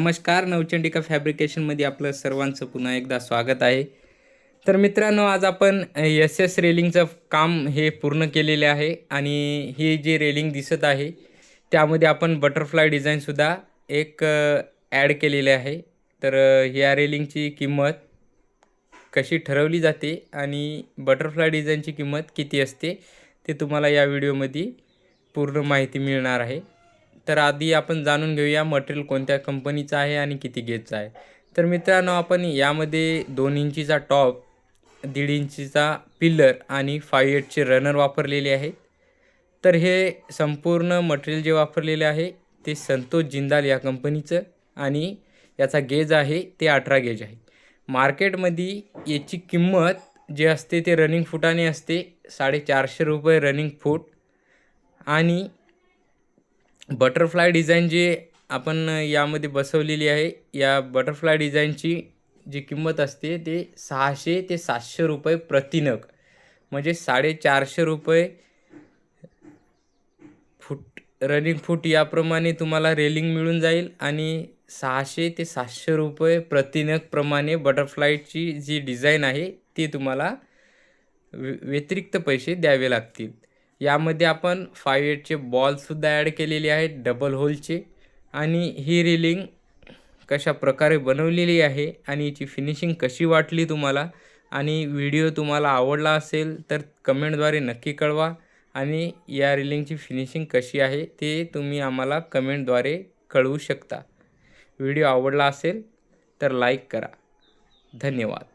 नमस्कार, नवचंडिका फॅब्रिकेशनमध्ये आपलं सर्वांचं पुन्हा एकदा स्वागत आहे. तर मित्रांनो, आज आपण एस रेलिंगचं काम हे पूर्ण केलेले आहे आणि ही जी रेलिंग दिसत आहे त्यामध्ये आपण बटरफ्लाय डिझाईनसुद्धा एक ॲड केलेले आहे. तर ह्या रेलिंगची किंमत कशी ठरवली जाते आणि बटरफ्लाय डिझाईनची किंमत किती असते ते तुम्हाला या व्हिडिओमध्ये पूर्ण माहिती मिळणार आहे. तर आधी आपण जाणून घेऊया मटेरियल कोणत्या कंपनीचं आहे आणि किती गेजचं आहे. तर मित्रांनो, आपण यामध्ये 2 इंचीचा टॉप, 1.5 इंचीचा पिल्लर आणि 5/8चे रनर वापरलेले आहेत. तर हे संपूर्ण मटेरियल जे वापरलेले आहे ते संतोष जिंदाल या कंपनीचं आणि याचा गेज आहे ते 18 गेज आहे. मार्केटमध्ये याची किंमत जी असते ते रनिंग फुटाने असते ₹450 रनिंग फूट. आणि बटरफ्लाय डिझाईन जे आपण यामध्ये बसवलेली आहे, या बटरफ्लाय डिझाईनची जी किंमत असते ते ₹600 ते ₹700 प्रति नग, म्हणजे ₹450 फूट रनिंग फूट याप्रमाणे तुम्हाला रेलिंग मिळून जाईल आणि ₹600 ते ₹700 प्रति नग प्रमाणे बटरफ्लायची जी डिझाईन आहे ती तुम्हाला व्यतिरिक्त पैसे द्यावे लागतील. यामध्ये आपण 5/8चे बॉलसुद्धा ॲड केलेले आहेत डबल होलचे. आणि ही रेलिंग कशा प्रकारे बनवलेली आहे आणि याची फिनिशिंग कशी वाटली तुम्हाला, आणि व्हिडिओ तुम्हाला आवडला असेल तर कमेंटद्वारे नक्की कळवा. आणि या रेलिंगची फिनिशिंग कशी आहे ते तुम्ही आम्हाला कमेंटद्वारे कळवू शकता. व्हिडिओ आवडला असेल तर लाईक करा. धन्यवाद.